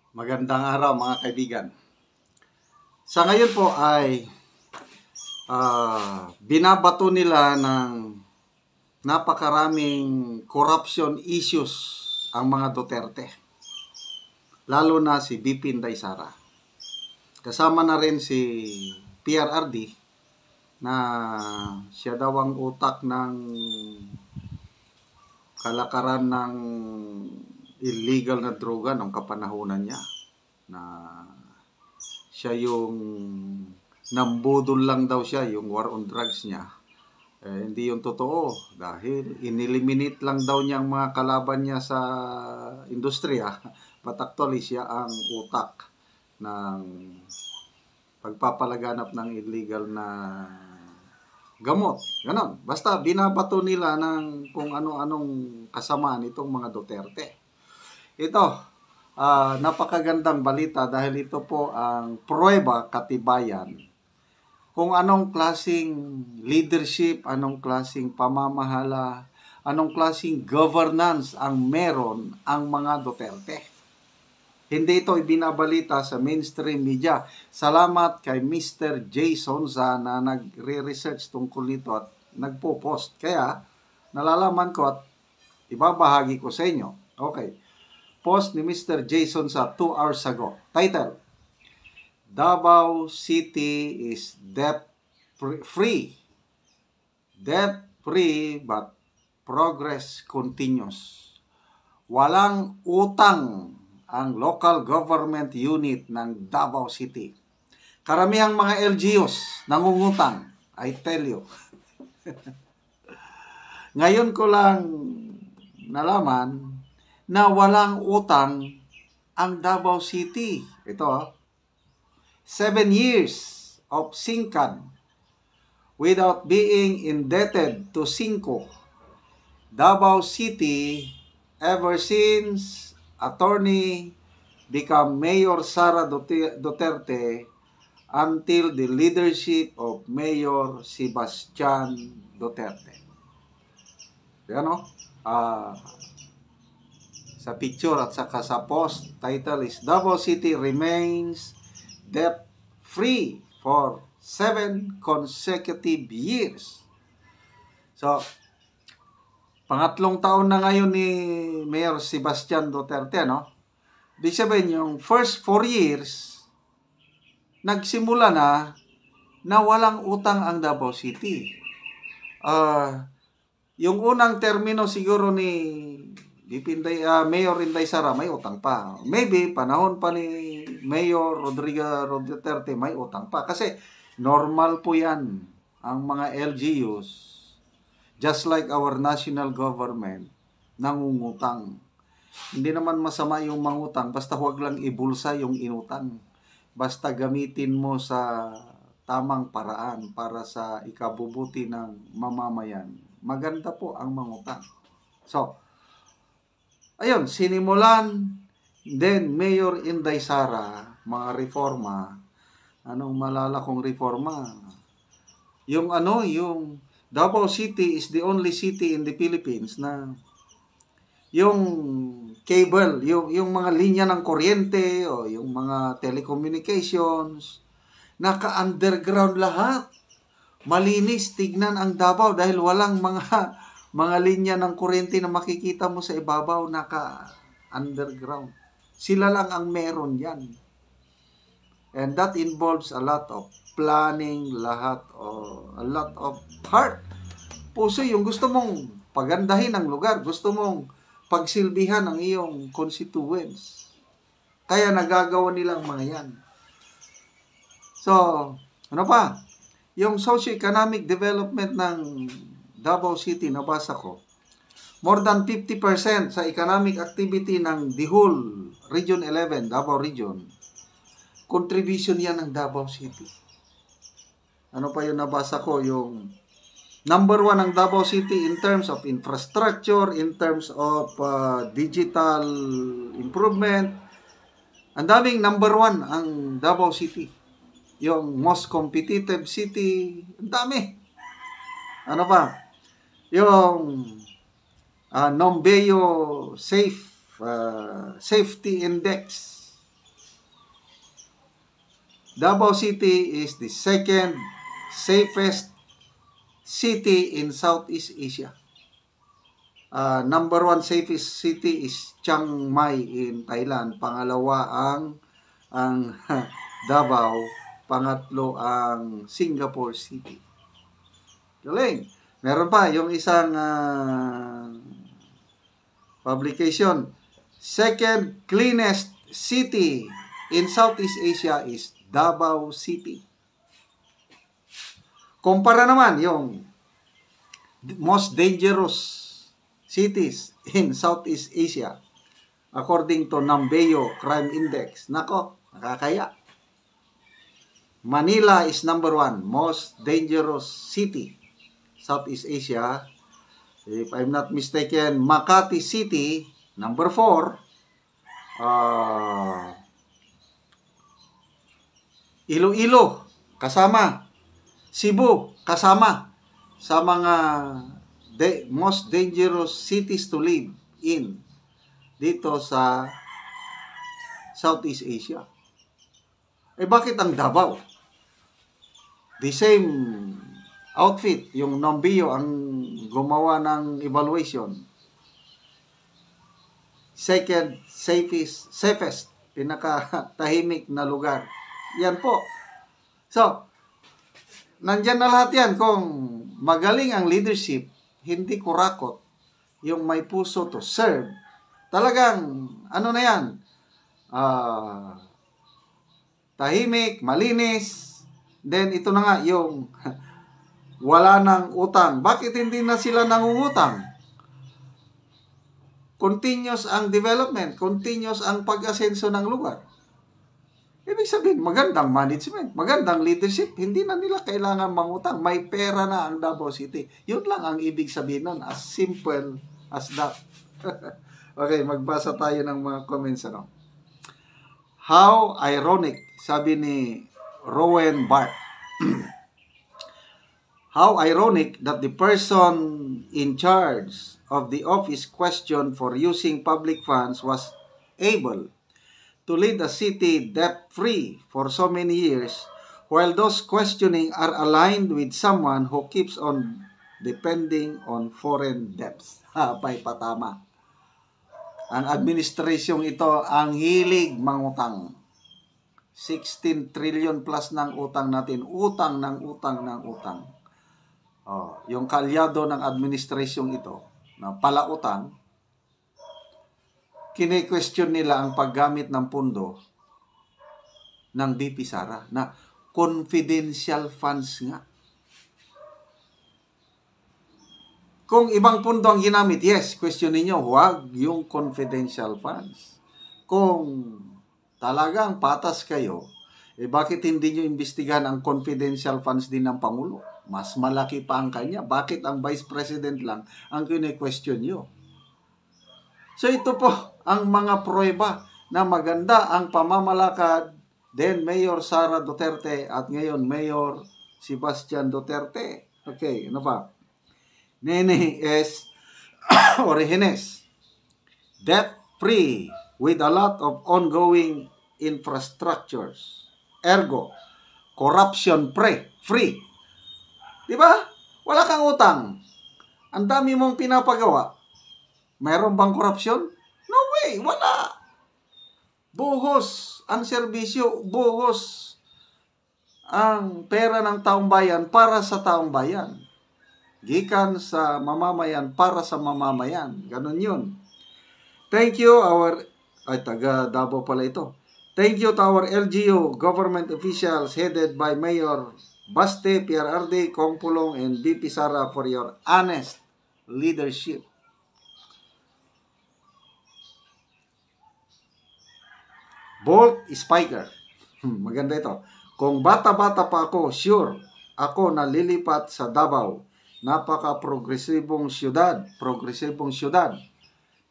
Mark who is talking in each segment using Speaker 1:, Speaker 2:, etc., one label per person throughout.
Speaker 1: Magandang araw mga kaibigan. Sa ngayon po ay binabato nila ng napakaraming corruption issues ang mga Duterte. Lalo na si BP Inday Sara. Kasama na rin si PRRD na siya daw ang utak ng kalakaran ng illegal na droga nung kapanahunan niya, na siya yung nambudol lang daw siya, yung war on drugs niya. Hindi yung totoo dahil ineliminate lang daw niyang mga kalaban niya sa industriya, but actually siya ang utak ng pagpapalaganap ng illegal na gamot. Ganon. Basta binabato nila ng kung ano-anong kasamaan itong mga Duterte. Ito, napakagandang balita dahil ito po ang pruweba, katibayan, kung anong klaseng leadership, anong klaseng pamamahala, anong klaseng governance ang meron ang mga Duterte. Hindi ito ibinabalita sa mainstream media. Salamat kay Mr. Jason Za na nagre-research tungkol nito at nagpo-post. Kaya, nalalaman ko at ibabahagi ko sa inyo. Okay. Post ni Mr. Jason Za 2 hours ago. Title, Davao City is debt-free. Debt-free but progress continues. Walang utang ang local government unit ng Davao City. Karamihang mga LGUs nangungutang, I tell you. Ngayon ko lang nalaman na walang utang ang Davao City. Ito, 7 years of singkan without being indebted to Cinco. Davao City, ever since attorney become Mayor Sara Duterte until the leadership of Mayor Sebastian Duterte. Yan o. Sa picture at saka sa post, title is Davao City remains debt-free for 7 consecutive years. So, pangatlong taon na ngayon ni Mayor Sebastian Duterte, no? Ibig sabihin, yung first 4 years, nagsimula na walang utang ang Davao City. Yung unang termino siguro ni Mayor Inday Sara, may utang pa. Maybe, panahon pa ni Mayor Rodrigo Duterte, may utang pa. Kasi, normal po yan. Ang mga LGUs, just like our national government, nangungutang. Hindi naman masama yung mangutang, basta huwag lang ibulsa yung inutang. Basta gamitin mo sa tamang paraan para sa ikabubuti ng mamamayan. Maganda po ang mangutang. So, ayun, sinimulan, then Mayor Inday Sara, mga reforma. Anong malala kong reforma? Yung Davao City is the only city in the Philippines na yung cable, yung mga linya ng kuryente o yung mga telecommunications, naka-underground lahat. Malinis tignan ang Davao dahil walang mga linya ng kuryente na makikita mo sa ibabaw, naka-underground. Sila lang ang meron yan. And that involves a lot of planning, a lot of heart. Puso yung gusto mong pagandahin ang lugar, gusto mong pagsilbihan ang iyong constituents. Kaya nagagawa nilang mga yan. So, ano pa? Yung socio-economic development ng Davao City, nabasa ko, more than 50% sa economic activity ng the whole Region 11, Davao Region, contribution yan ng Davao City. Ano pa yung nabasa ko? Yung number 1 ng Davao City in terms of infrastructure, in terms of digital improvement. Ang daming number 1 ang Davao City. Yung most competitive city. Ang dami. Ano pa? Yung Nombeyo Safety Index. Davao City is the second safest city in Southeast Asia. Number 1 safest city is Chiang Mai in Thailand. Pangalawa ang Davao. Pangatlo ang Singapore City. Galing. Meron pa yung isang publication. Second cleanest city in Southeast Asia is Davao City. Kumpara naman yung most dangerous cities in Southeast Asia according to Nambeyo Crime Index. Nako, nakakaya. Manila is number 1 most dangerous city Southeast Asia. If I'm not mistaken, Makati City number 4. Iloilo kasama. Cebu kasama sa mga most dangerous cities to live in dito sa Southeast Asia. Bakit ang Davao? The same outfit, yung Nambeyo ang gumawa ng evaluation. Second safest, pinaka-tahimik na lugar. Yan po. So, nandyan na lahat yan. Kung magaling ang leadership, hindi kurakot, yung may puso to serve, talagang, ano na yan, tahimik, malinis, then ito na nga, yung wala ng utang. Bakit hindi na sila nangungutang? Continuous ang development, continuous ang pag-asenso ng lugar. Ibig sabihin, magandang management, magandang leadership, hindi na nila kailangan mangutang. May pera na ang Davao City. Yun lang ang ibig sabihin nun, as simple as that. Okay, magbasa tayo ng mga comments. How ironic, sabi ni Rowan Bart. How ironic that the person in charge of the office questioned for using public funds was able to lead a city debt-free for so many years, while those questioning are aligned with someone who keeps on depending on foreign debts. Pay patama. Ang administrasyong ito ang hilig mangutang. 16 trillion plus ng utang natin. Utang ng utang ng utang. Yung kalyado ng administrasyong ito, na palautang, kine-question nila ang paggamit ng pondo ng BP Sara na confidential funds nga. Kung ibang pondo ang ginamit, yes, question ninyo, huwag yung confidential funds. Kung talagang patas kayo, bakit hindi nyo imbestigahan ang confidential funds din ng Pangulo? Mas malaki pa ang kanya. Bakit ang Vice President lang ang kine-question nyo? So ito po ang mga pruweba na maganda ang pamamalakad then Mayor Sara Duterte at ngayon Mayor Sebastian Duterte. Okay, ano pa? Nene S. Orejones. Debt-free with a lot of ongoing infrastructures. Ergo, corruption-free. Diba? Wala kang utang. Ang dami mong pinapagawa. Mayroon bang korupsyon? No way, wala. Buhos ang serbisyo, buhos ang pera ng taong bayan para sa taong bayan. Gikan sa mamamayan para sa mamamayan. Ganun yun. Thank you taga Davao pala ito. Thank you to our LGU government officials headed by Mayor Baste, PRRD, Kong Pulong, and BP Sara for your honest leadership. Bolt Spiker. Maganda ito. Kung bata-bata pa ako, sure, ako nalilipat sa Davao. Napaka-progresibong syudad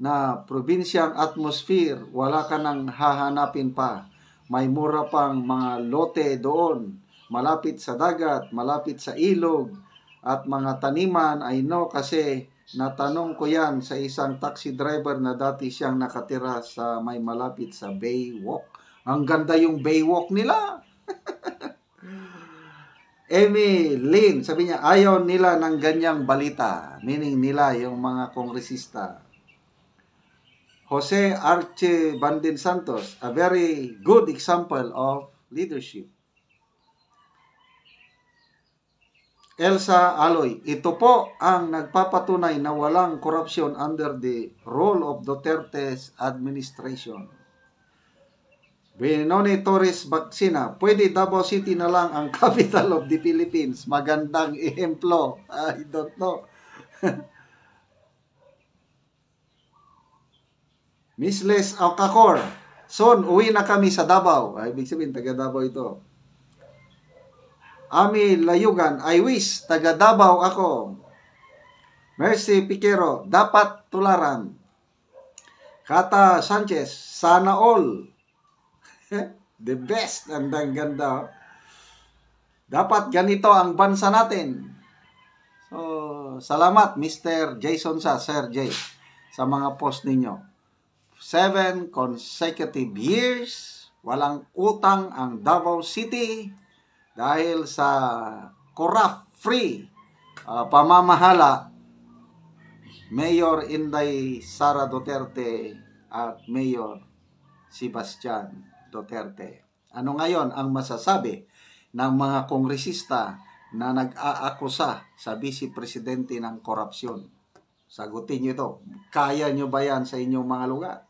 Speaker 1: na probinsyang atmosphere, wala ka nang hahanapin pa. May mura pang mga lote doon, malapit sa dagat, malapit sa ilog, at mga taniman. I know kasi natanong ko yan sa isang taxi driver na dati siyang nakatira sa may malapit sa Baywalk. Ang ganda yung Baywalk nila. Amy Lynn, sabi niya, ayaw nila ng ganyang balita. Meaning nila, yung mga kongresista. Jose Arche Bandin Santos, a very good example of leadership. Elsa Aloy, ito po ang nagpapatunay na walang korupsyon under the rule of Duterte's administration. Benoni Torres Baksina, pwede Davao City na lang ang capital of the Philippines. Magandang ehemplo. I don't know. Miss Les Alcacor, son, uwi na kami sa Davao. Ay, ibig sabihin, taga Davao ito. Ami Layugan, I wish, taga Davao ako. Mercy Piquero, dapat tularan. Kata Sanchez, sana all. The best. Ang ganda. Dapat ganito ang bansa natin. So, salamat Mr. Jason Sir J, sa mga post ninyo. 7 consecutive years, walang utang ang Davao City dahil sa corrupt-free pamamahala Mayor Inday Sara Duterte at Mayor Sebastian Duterte. Ano ngayon ang masasabi ng mga kongresista na nag-aakusa sa Vice Presidente ng korupsyon? Sagutin nyo ito. Kaya nyo ba yan sa inyong mga lugar?